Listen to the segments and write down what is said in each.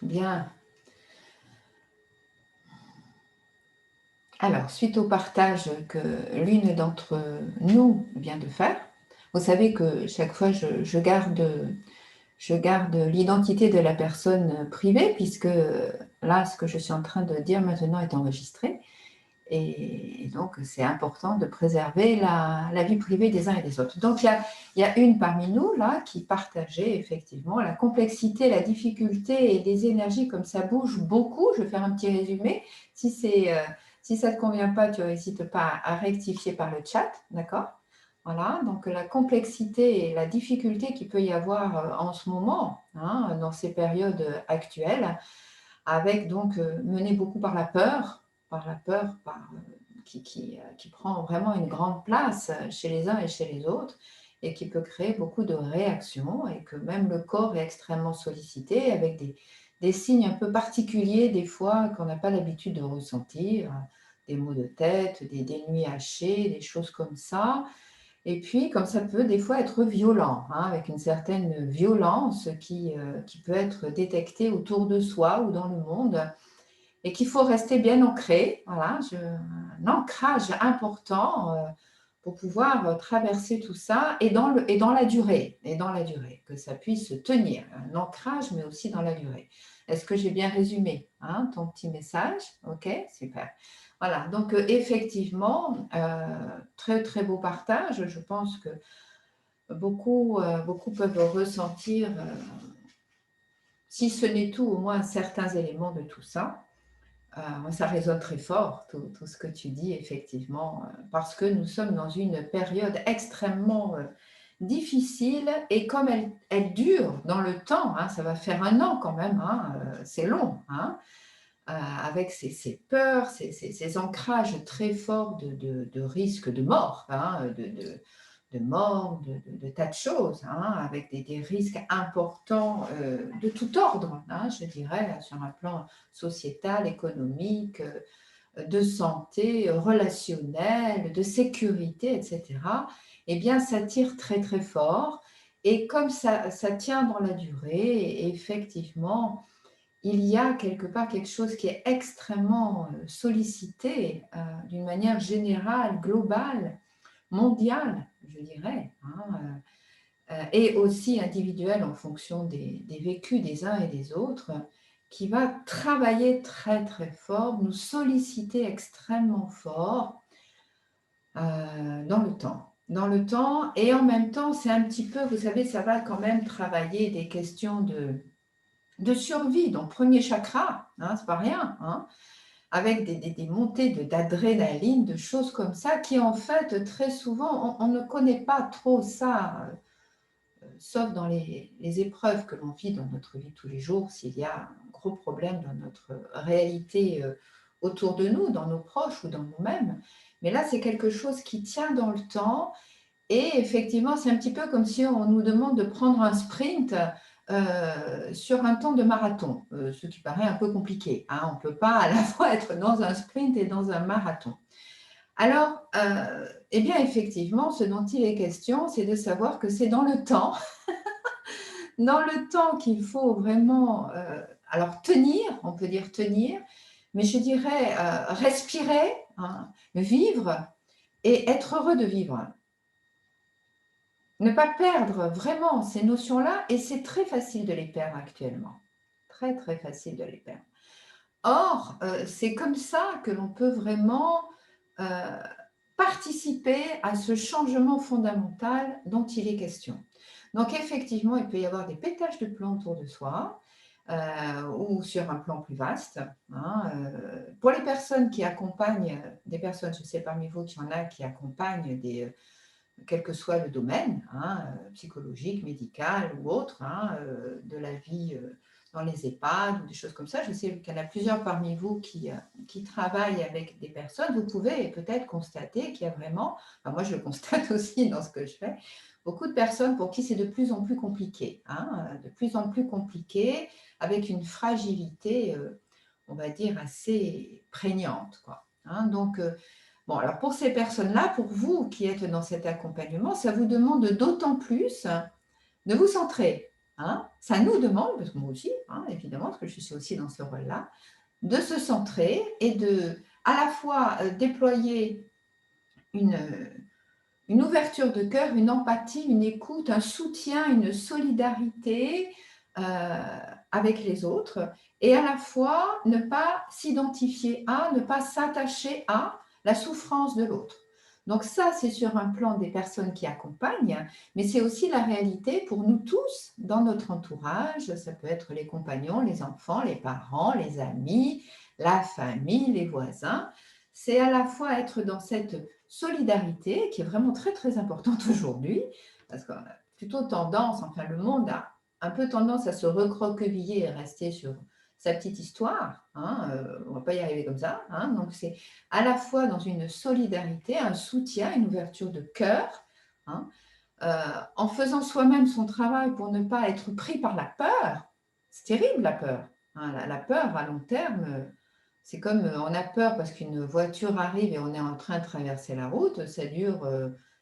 Bien. Alors, suite au partage que l'une d'entre nous vient de faire, vous savez que chaque fois, je garde l'identité de la personne privée, puisque là, ce que je suis en train de dire maintenant est enregistré. Et donc, c'est important de préserver la vie privée des uns et des autres. Donc, il y a une parmi nous, là, qui partageait effectivement la complexité, la difficulté et les énergies, comme ça bouge beaucoup. Je vais faire un petit résumé. Si ça ne te convient pas, tu n'hésites pas à rectifier par le chat, d'accord? Voilà, donc la complexité et la difficulté qu'il peut y avoir en ce moment, hein, dans ces périodes actuelles, avec donc mené beaucoup par la peur, qui prend vraiment une grande place chez les uns et chez les autres, et qui peut créer beaucoup de réactions, et que même le corps est extrêmement sollicité, avec des signes un peu particuliers des fois qu'on n'a pas l'habitude de ressentir, des maux de tête, des nuits hachées, des choses comme ça. Et puis, comme ça peut des fois être violent, hein, avec une certaine violence qui peut être détectée autour de soi ou dans le monde, et qu'il faut rester bien ancré, voilà, un ancrage important pour pouvoir traverser tout ça et dans la durée, que ça puisse tenir, un ancrage, mais aussi dans la durée. Est-ce que j'ai bien résumé hein, ton petit message? Ok, super. Voilà, donc effectivement, très très beau partage. Je pense que beaucoup peuvent ressentir, si ce n'est tout, au moins certains éléments de tout ça. Moi, ça résonne très fort, tout ce que tu dis, effectivement, parce que nous sommes dans une période extrêmement difficile, et comme elle dure dans le temps, hein, ça va faire 1 an quand même, hein, c'est long, hein, avec ces peurs, ces ancrages très forts de risque de mort, hein, de mort, de tas de choses, hein, avec des risques importants de tout ordre, hein, je dirais, sur un plan sociétal, économique, de santé, relationnel, de sécurité, etc. Eh bien, ça tire très très fort. Et comme ça tient dans la durée, effectivement, il y a quelque part quelque chose qui est extrêmement sollicité d'une manière générale, globale, mondiale, je dirais, hein, et aussi individuelle en fonction des vécus des uns et des autres, qui va travailler très très fort, nous solliciter extrêmement fort dans le temps. Dans le temps, et en même temps, c'est un petit peu, vous savez, ça va quand même travailler des questions de survie, donc premier chakra, hein, c'est pas rien, hein, avec des montées d'adrénaline, de choses comme ça, qui en fait, très souvent, on ne connaît pas trop ça, sauf dans les épreuves que l'on vit dans notre vie de tous les jours, s'il y a un gros problème dans notre réalité autour de nous, dans nos proches ou dans nous-mêmes. Mais là, c'est quelque chose qui tient dans le temps, et effectivement, c'est un petit peu comme si on nous demande de prendre un sprint sur un temps de marathon, ce qui paraît un peu compliqué, hein. On ne peut pas à la fois être dans un sprint et dans un marathon. Alors, eh bien, effectivement, ce dont il est question, c'est de savoir que c'est dans le temps, dans le temps qu'il faut vraiment, alors tenir, on peut dire tenir, mais je dirais respirer, hein, vivre et être heureux de vivre. Ne pas perdre vraiment ces notions-là, et c'est très facile de les perdre actuellement. Très, très facile de les perdre. Or, c'est comme ça que l'on peut vraiment participer à ce changement fondamental dont il est question. Donc, effectivement, il peut y avoir des pétages de plomb autour de soi, ou sur un plan plus vaste, hein. Pour les personnes qui accompagnent des personnes, je sais parmi vous qu'il y en a qui accompagnent quel que soit le domaine, hein, psychologique, médical ou autre, hein, de la vie dans les EHPAD ou des choses comme ça. Je sais qu'il y en a plusieurs parmi vous qui travaillent avec des personnes. Vous pouvez peut-être constater qu'il y a vraiment, enfin moi je le constate aussi dans ce que je fais, beaucoup de personnes pour qui c'est de plus en plus compliqué, hein, de plus en plus compliqué, avec une fragilité, on va dire, assez prégnante, quoi, hein. Donc, bon, alors pour ces personnes-là, pour vous qui êtes dans cet accompagnement, ça vous demande d'autant plus de vous centrer. hein, ça nous demande, parce que moi aussi, hein, évidemment, parce que je suis aussi dans ce rôle-là, de se centrer et de à la fois déployer une ouverture de cœur, une empathie, une écoute, un soutien, une solidarité avec les autres, et à la fois ne pas s'identifier à, ne pas s'attacher à la souffrance de l'autre. Donc ça, c'est sur un plan des personnes qui accompagnent, mais c'est aussi la réalité pour nous tous dans notre entourage. Ça peut être les compagnons, les enfants, les parents, les amis, la famille, les voisins. C'est à la fois être dans cette solidarité qui est vraiment très très importante aujourd'hui, parce qu'on a plutôt tendance, enfin le monde a un peu tendance à se recroqueviller et rester sur sa petite histoire, hein, on ne va pas y arriver comme ça, hein, donc c'est à la fois dans une solidarité, un soutien, une ouverture de cœur, hein, en faisant soi-même son travail pour ne pas être pris par la peur. C'est terrible la peur, hein, la peur à long terme, c'est comme on a peur parce qu'une voiture arrive et on est en train de traverser la route, ça dure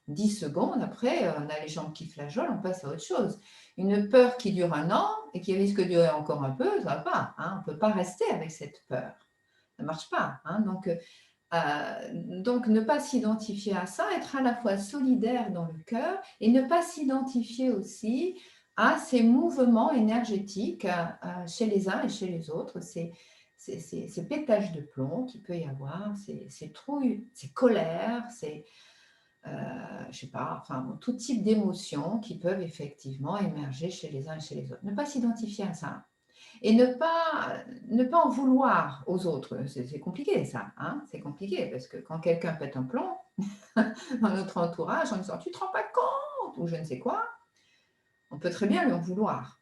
10 secondes, après on a les jambes qui flageolent, on passe à autre chose. Une peur qui dure un an et qui risque de durer encore un peu, ça ne va pas, hein, on ne peut pas rester avec cette peur, ça ne marche pas, hein, donc ne pas s'identifier à ça, être à la fois solidaire dans le cœur et ne pas s'identifier aussi à ces mouvements énergétiques chez les uns et chez les autres, ces pétages de plomb qu'il peut y avoir, ces trouilles, ces colères, je sais pas, enfin, tout type d'émotions qui peuvent effectivement émerger chez les uns et chez les autres. Ne pas s'identifier à ça. Et ne pas en vouloir aux autres. C'est compliqué ça, hein, c'est compliqué parce que quand quelqu'un pète un plomb dans notre entourage en disant tu te rends pas compte ou je ne sais quoi, on peut très bien lui en vouloir.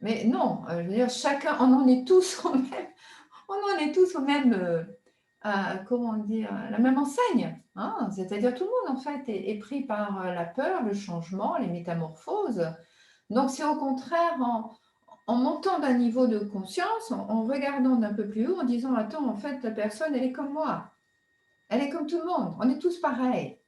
Mais non, je veux dire, chacun, on en est tous au même, on en est tous au même, comment dire, la même enseigne. Hein, c'est-à-dire tout le monde en fait est pris par la peur, le changement, les métamorphoses. Donc c'est au contraire en montant d'un niveau de conscience, en regardant d'un peu plus haut, en disant attends, en fait, la personne, elle est comme moi. Elle est comme tout le monde. On est tous pareils.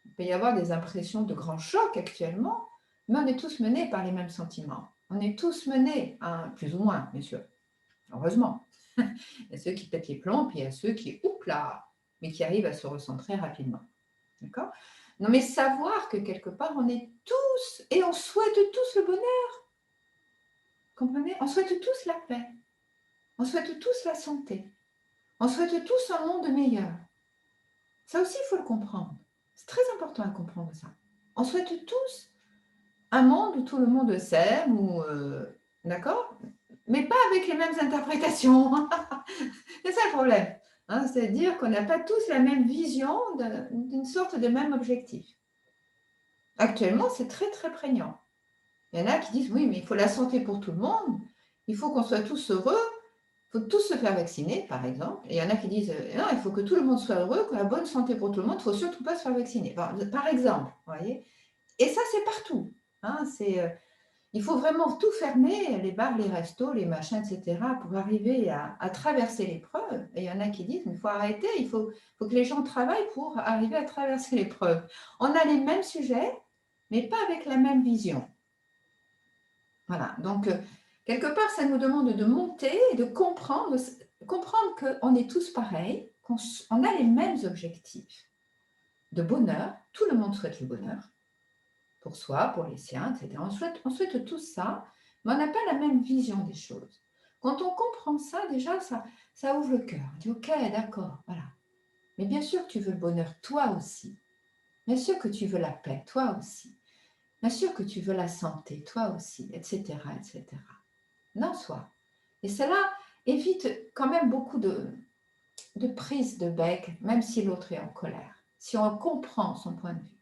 Il peut y avoir des impressions de grand choc actuellement, mais on est tous menés par les mêmes sentiments. On est tous menés, plus ou moins, bien sûr. Heureusement. Il y a ceux qui pètent les plombs, puis il y a ceux qui, oups là, mais qui arrivent à se recentrer rapidement. D'accord? Non, mais savoir que quelque part, on est tous, et on souhaite tous le bonheur. Comprenez? On souhaite tous la paix. On souhaite tous la santé. On souhaite tous un monde meilleur. Ça aussi, il faut le comprendre. C'est très important à comprendre ça. On souhaite tous un monde où tout le monde s'aime, d'accord? Mais pas avec les mêmes interprétations. C'est ça le problème. Hein, c'est-à-dire qu'on n'a pas tous la même vision d'une sorte de même objectif. Actuellement, c'est très très prégnant. Il y en a qui disent oui, mais il faut la santé pour tout le monde, il faut qu'on soit tous heureux, il faut tous se faire vacciner, par exemple. Et il y en a qui disent non, il faut que tout le monde soit heureux, que la bonne santé pour tout le monde, il ne faut surtout pas se faire vacciner. Par exemple, vous voyez. Et ça, c'est partout. Hein, il faut vraiment tout fermer, les bars, les restos, les machins, etc., pour arriver à traverser l'épreuve. Et il y en a qui disent il faut arrêter, il faut que les gens travaillent pour arriver à traverser l'épreuve. On a les mêmes sujets, mais pas avec la même vision. Voilà, donc quelque part, ça nous demande de monter et de comprendre qu'on est tous pareils, qu'on a les mêmes objectifs de bonheur. Tout le monde souhaite le bonheur, pour soi, pour les siens, etc. On souhaite tout ça, mais on n'a pas la même vision des choses. Quand on comprend ça, déjà, ça ouvre le cœur. On dit, ok, d'accord, voilà. Mais bien sûr que tu veux le bonheur, toi aussi. Bien sûr que tu veux la paix, toi aussi. Bien sûr que tu veux la santé, toi aussi, etc., etc. Non, soi. Et cela évite quand même beaucoup de prise de bec, même si l'autre est en colère. Si on comprend son point de vue,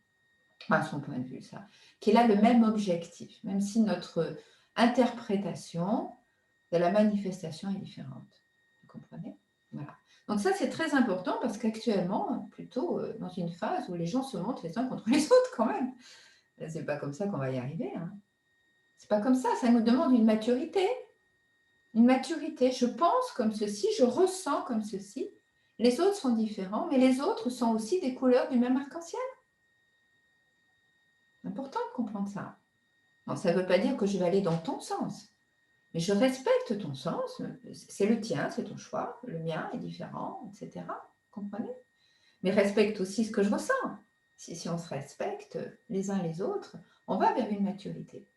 enfin son point de vue, ça, qu'il a le même objectif, même si notre interprétation de la manifestation est différente. Vous comprenez? Voilà. Donc ça, c'est très important parce qu'actuellement, plutôt dans une phase où les gens se montrent les uns contre les autres quand même. C'est pas comme ça qu'on va y arriver. Hein. C'est pas comme ça. Ça nous demande une maturité. Une maturité. Je pense comme ceci, je ressens comme ceci. Les autres sont différents, mais les autres sont aussi des couleurs du même arc-en-ciel. C'est important de comprendre ça. Non, ça ne veut pas dire que je vais aller dans ton sens. Mais je respecte ton sens, c'est le tien, c'est ton choix, le mien est différent, etc. Vous comprenez? Mais respecte aussi ce que je ressens. Si on se respecte les uns les autres, on va vers une maturité.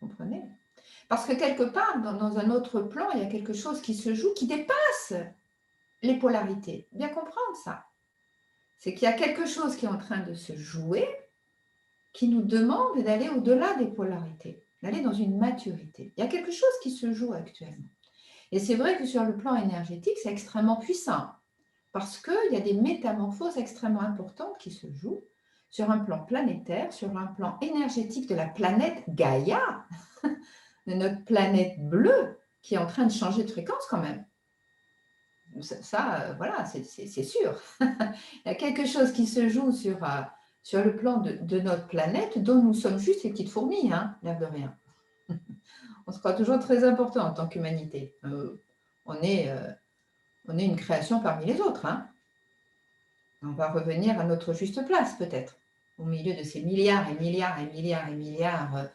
Vous comprenez? Parce que quelque part, dans un autre plan, il y a quelque chose qui se joue, qui dépasse les polarités. Bien comprendre ça. C'est qu'il y a quelque chose qui est en train de se jouer, qui nous demande d'aller au-delà des polarités, d'aller dans une maturité. Il y a quelque chose qui se joue actuellement. Et c'est vrai que sur le plan énergétique, c'est extrêmement puissant, parce qu'il y a des métamorphoses extrêmement importantes qui se jouent sur un plan planétaire, sur un plan énergétique de la planète Gaïa, de notre planète bleue, qui est en train de changer de fréquence quand même. Voilà, c'est sûr. Il y a quelque chose qui se joue sur le plan de notre planète, dont nous sommes juste les petites fourmis, hein, l'air de rien. On se croit toujours très important en tant qu'humanité. On est une création parmi les autres. Hein. On va revenir à notre juste place, peut-être, au milieu de ces milliards et milliards et milliards et milliards,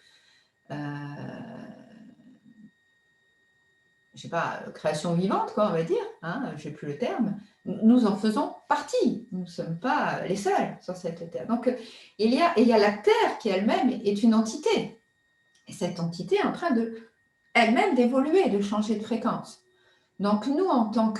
je ne sais pas, création vivante, quoi, on va dire, hein, je n'ai plus le terme. Nous en faisons partie. Nous ne sommes pas les seuls sur cette terre. Donc, il y a la Terre qui elle-même est une entité. Et cette entité est en train elle-même d'évoluer, de changer de fréquence. Donc, nous, en tant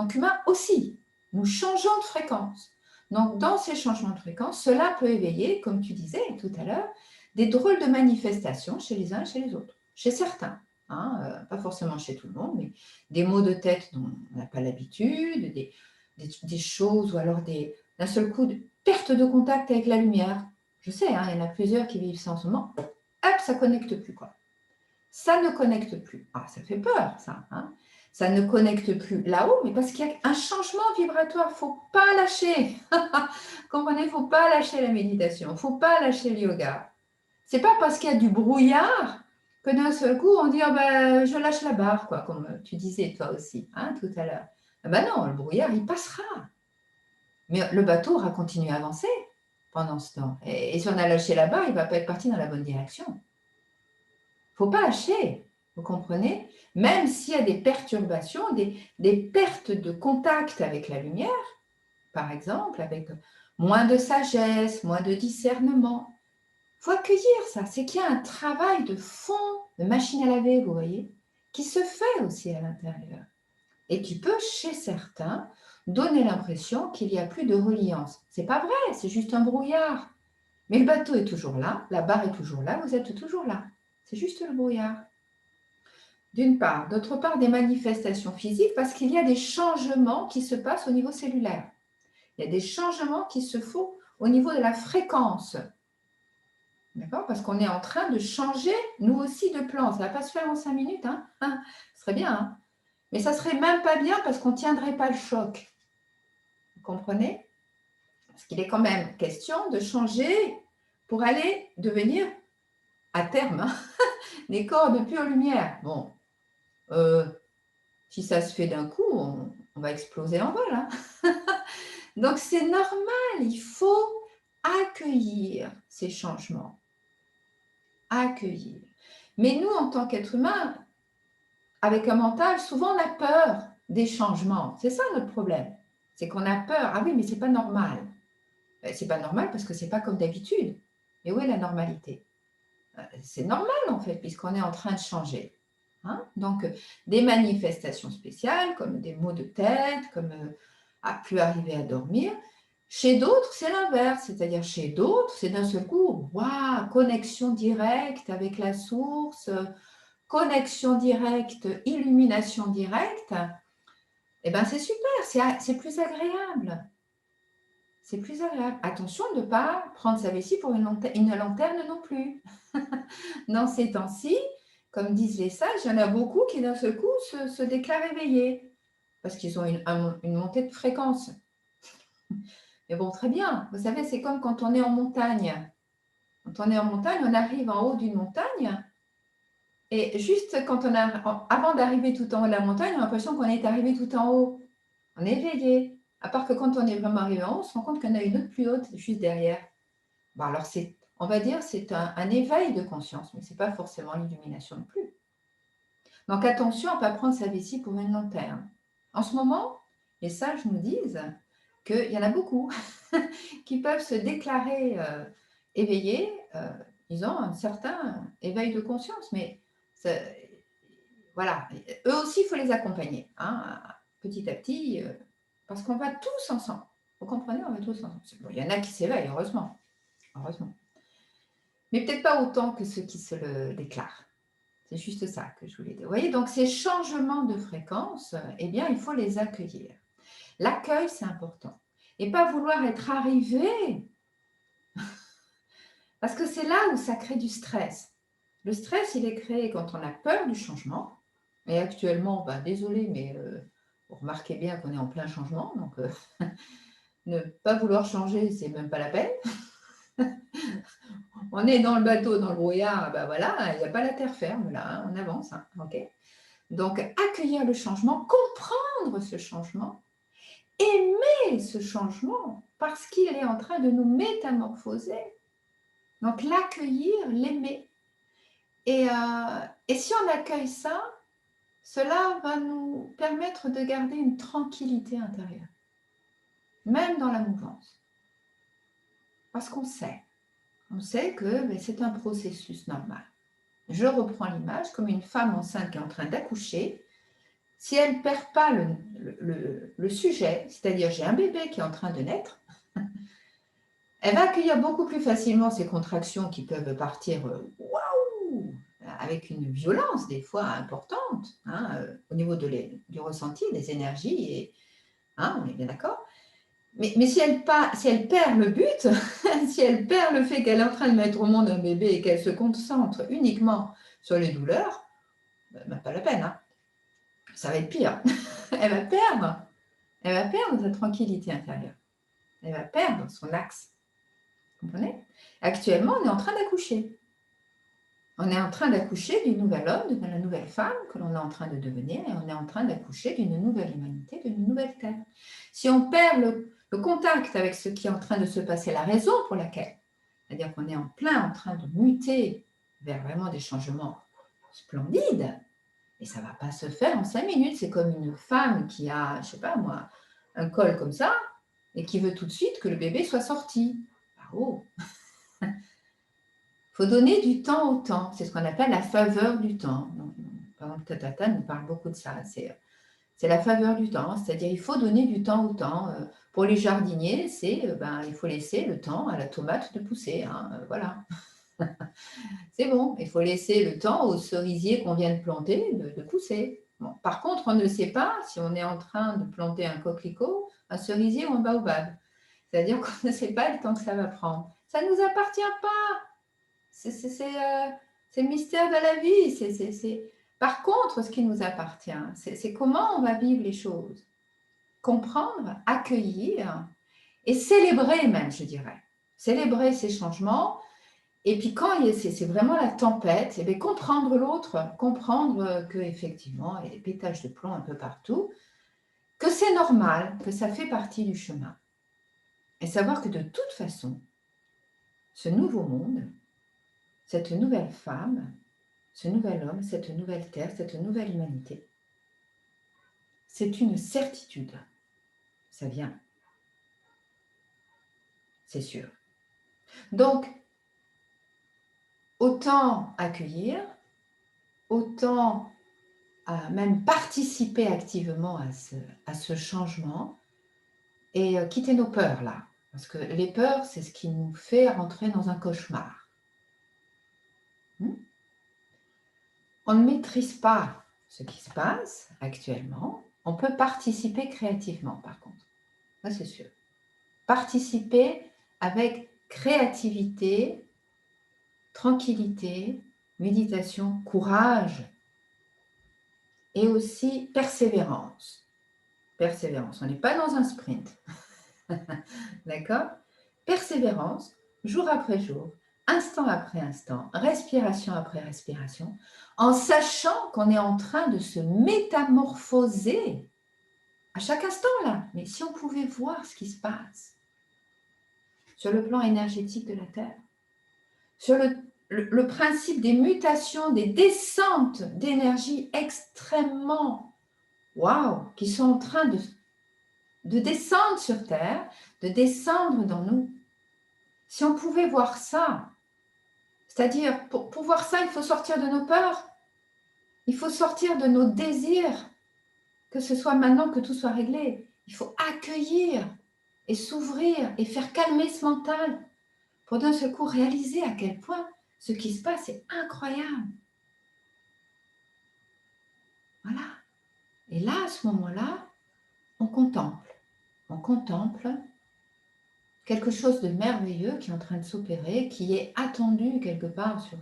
qu'humains aussi, nous changeons de fréquence. Donc, dans ces changements de fréquence, cela peut éveiller, comme tu disais tout à l'heure, des drôles de manifestations chez les uns et chez les autres, chez certains. Hein, pas forcément chez tout le monde, mais des maux de tête dont on n'a pas l'habitude, des choses, ou alors d'un seul coup, de perte de contact avec la lumière. Je sais, hein, il y en a plusieurs qui vivent ça en ce moment. Hop, ça ne connecte plus, quoi. Ça ne connecte plus. Ah, ça fait peur, ça. Hein. Ça ne connecte plus là-haut, mais parce qu'il y a un changement vibratoire. Il ne faut pas lâcher. Comprenez, il ne faut pas lâcher la méditation. Il ne faut pas lâcher le yoga. Ce n'est pas parce qu'il y a du brouillard que d'un seul coup, on dit oh ben, je lâche la barre, quoi, comme tu disais toi aussi, hein, tout à l'heure. Ah ben non, le brouillard, il passera. Mais le bateau aura continué à avancer pendant ce temps. Et si on a lâché la barre, il ne va pas être parti dans la bonne direction. Il ne faut pas lâcher, vous comprenez? Même s'il y a des perturbations, des pertes de contact avec la lumière, par exemple, avec moins de sagesse, moins de discernement. Il faut accueillir ça. C'est qu'il y a un travail de fond, de machine à laver, vous voyez, qui se fait aussi à l'intérieur. Et qui peut, chez certains, donner l'impression qu'il n'y a plus de reliance. Ce n'est pas vrai, c'est juste un brouillard. Mais le bateau est toujours là, la barre est toujours là, vous êtes toujours là. C'est juste le brouillard. D'une part. D'autre part, des manifestations physiques parce qu'il y a des changements qui se passent au niveau cellulaire. Il y a des changements qui se font au niveau de la fréquence. D'accord? Parce qu'on est en train de changer, nous aussi, de plan. Ça ne va pas se faire en 5 minutes. Hein? Ce serait bien. Hein? Mais ça ne serait même pas bien parce qu'on ne tiendrait pas le choc. Vous comprenez? Parce qu'il est quand même question de changer pour aller devenir, à terme, hein, des corps de pure lumière. Bon. Si ça se fait d'un coup, on va exploser en vol. Hein. Donc, c'est normal, il faut accueillir ces changements. Accueillir. Mais nous, en tant qu'êtres humains, avec un mental, souvent on a peur des changements. C'est ça notre problème. C'est qu'on a peur. Ah oui, mais c'est pas normal. C'est pas normal parce que c'est pas comme d'habitude. Mais où est la normalité? C'est normal en fait, puisqu'on est en train de changer. Hein? Donc, des manifestations spéciales, comme des maux de tête, comme à plus arriver à dormir. Chez d'autres, c'est l'inverse, c'est-à-dire chez d'autres, c'est d'un seul coup, waouh, connexion directe avec la source, connexion directe, illumination directe. Eh bien, c'est super, c'est plus agréable. C'est plus agréable. Attention de ne pas prendre sa vessie pour une lanterne non plus. Dans ces temps-ci, comme disent les sages, il y en a beaucoup qui d'un seul coup se déclarent éveillés parce qu'ils ont une montée de fréquence. Mais bon, très bien. Vous savez, c'est comme quand on est en montagne. Quand on est en montagne, on arrive en haut d'une montagne et juste avant d'arriver tout en haut de la montagne, on a l'impression qu'on est arrivé tout en haut. On est éveillé. À part que quand on est vraiment arrivé en haut, on se rend compte qu'il y en a une autre plus haute juste derrière. Bon, alors c'est on va dire, c'est un éveil de conscience, mais ce n'est pas forcément l'illumination non plus. Donc attention à ne pas prendre sa vessie pour une lanterne. En ce moment, les sages nous disent qu'il y en a beaucoup qui peuvent se déclarer éveillés, ils ont un certain éveil de conscience, mais voilà, eux aussi, il faut les accompagner, hein, petit à petit, parce qu'on va tous ensemble. Vous comprenez, on va tous ensemble. Bon, il y en a qui s'éveillent, heureusement. Heureusement. Mais peut-être pas autant que ceux qui se le déclarent. C'est juste ça que je voulais dire. Vous voyez, donc ces changements de fréquence, eh bien, il faut les accueillir. L'accueil, c'est important. Et pas vouloir être arrivé, parce que c'est là où ça crée du stress. Le stress, il est créé quand on a peur du changement. Et actuellement, désolé, mais vous remarquez bien qu'on est en plein changement. Donc, ne pas vouloir changer, c'est même pas la peine. On est dans le bateau, dans le brouillard, voilà, il n'y a pas la terre ferme, là, hein, on avance. Hein, ok. Donc, accueillir le changement, comprendre ce changement, aimer ce changement, parce qu'il est en train de nous métamorphoser. Donc, l'accueillir, l'aimer. Et si on accueille ça, cela va nous permettre de garder une tranquillité intérieure, même dans la mouvance. Parce qu'on sait que c'est un processus normal. Je reprends l'image comme une femme enceinte qui est en train d'accoucher. Si elle ne perd pas le sujet, c'est-à-dire j'ai un bébé qui est en train de naître, elle va accueillir beaucoup plus facilement ces contractions qui peuvent partir waouh, avec une violence des fois importante, hein, au niveau du ressenti, des énergies, et, hein, on est bien d'accord. Mais si elle perd le but, si elle perd le fait qu'elle est en train de mettre au monde un bébé et qu'elle se concentre uniquement sur les douleurs, pas la peine, hein. Ça va être pire. Elle va perdre sa tranquillité intérieure. Elle va perdre son axe. Vous comprenez? Actuellement, on est en train d'accoucher. On est en train d'accoucher du nouvel homme, de la nouvelle femme que l'on est en train de devenir, et on est en train d'accoucher d'une nouvelle humanité, d'une nouvelle terre. Si on perd le contact avec ce qui est en train de se passer, la raison pour laquelle, c'est-à-dire qu'on est en plein en train de muter vers vraiment des changements splendides, et ça ne va pas se faire en 5 minutes. C'est comme une femme qui a, je ne sais pas moi, un col comme ça, et qui veut tout de suite que le bébé soit sorti. Oh, il faut donner du temps au temps. C'est ce qu'on appelle la faveur du temps. Par exemple, Tatata nous parle beaucoup de ça. C'est la faveur du temps, c'est-à-dire il faut donner du temps au temps. Pour les jardiniers, il faut laisser le temps à la tomate de pousser. Hein, voilà. C'est bon, il faut laisser le temps aux cerisiers qu'on vient de planter de pousser. Bon, par contre, on ne sait pas si on est en train de planter un coquelicot, un cerisier ou un baobab. C'est-à-dire qu'on ne sait pas le temps que ça va prendre. Ça ne nous appartient pas. C'est le mystère de la vie. Par contre, ce qui nous appartient, c'est comment on va vivre les choses. Comprendre, accueillir et célébrer même, je dirais. Célébrer ces changements. Et puis quand c'est vraiment la tempête, eh bien, comprendre l'autre, comprendre qu'effectivement, il y a des pétages de plomb un peu partout, que c'est normal, que ça fait partie du chemin. Et savoir que de toute façon, ce nouveau monde, cette nouvelle femme, ce nouvel homme, cette nouvelle terre, cette nouvelle humanité, c'est une certitude. Ça vient. C'est sûr. Donc, autant accueillir, autant même participer activement à ce changement et quitter nos peurs là. Parce que les peurs, c'est ce qui nous fait rentrer dans un cauchemar. On ne maîtrise pas ce qui se passe actuellement. On peut participer créativement, par contre. Ça, c'est sûr. Participer avec créativité, tranquillité, méditation, courage et aussi persévérance. Persévérance, on n'est pas dans un sprint. D'accord? Persévérance, jour après jour, instant après instant, respiration après respiration, en sachant qu'on est en train de se métamorphoser à chaque instant là. Mais si on pouvait voir ce qui se passe sur le plan énergétique de la Terre, sur le principe des mutations, des descentes d'énergie extrêmement, waouh, qui sont en train de descendre sur Terre, de descendre dans nous. Si on pouvait voir ça, c'est-à-dire, pour voir ça, il faut sortir de nos peurs, il faut sortir de nos désirs, que ce soit maintenant que tout soit réglé. Il faut accueillir et s'ouvrir et faire calmer ce mental pour d'un seul coup réaliser à quel point ce qui se passe est incroyable. Voilà. Et là, à ce moment-là, on contemple quelque chose de merveilleux qui est en train de s'opérer, qui est attendu quelque part sur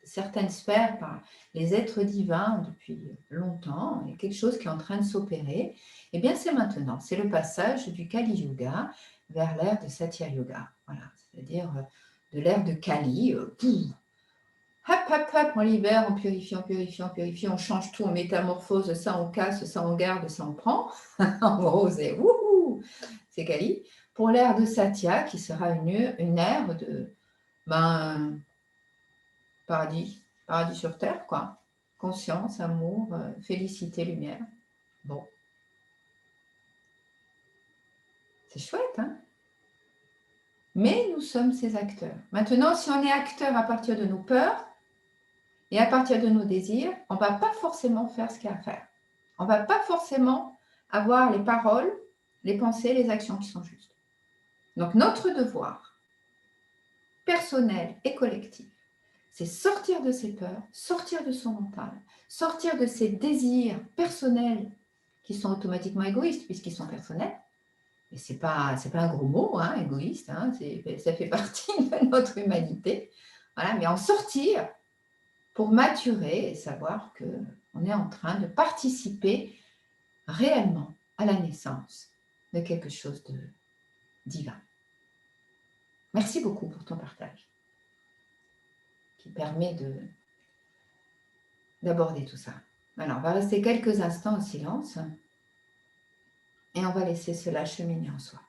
certaines sphères par les êtres divins depuis longtemps, et quelque chose qui est en train de s'opérer. Eh bien, c'est maintenant, c'est le passage du Kali Yuga vers l'ère de Satya Yuga. Voilà, c'est-à-dire de l'ère de Kali. Hop, on libère, on purifie, on change tout, on métamorphose, ça on casse, ça on garde, ça on prend. En gros, c'est wouhou, c'est Kali. Pour l'ère de Satya, qui sera une ère de paradis sur terre, quoi. Conscience, amour, félicité, lumière. Bon. C'est chouette, hein? Mais nous sommes ces acteurs. Maintenant, si on est acteur à partir de nos peurs et à partir de nos désirs, on ne va pas forcément faire ce qu'il y a à faire. On ne va pas forcément avoir les paroles, les pensées, les actions qui sont justes. Donc, notre devoir personnel et collectif, c'est sortir de ses peurs, sortir de son mental, sortir de ses désirs personnels qui sont automatiquement égoïstes puisqu'ils sont personnels. Et ce n'est pas un gros mot, hein, égoïste, hein, ça fait partie de notre humanité. Voilà, mais en sortir pour maturer et savoir qu'on est en train de participer réellement à la naissance de quelque chose de divin. Merci beaucoup pour ton partage qui permet d'aborder tout ça. Alors, on va rester quelques instants en silence et on va laisser cela cheminer en soi.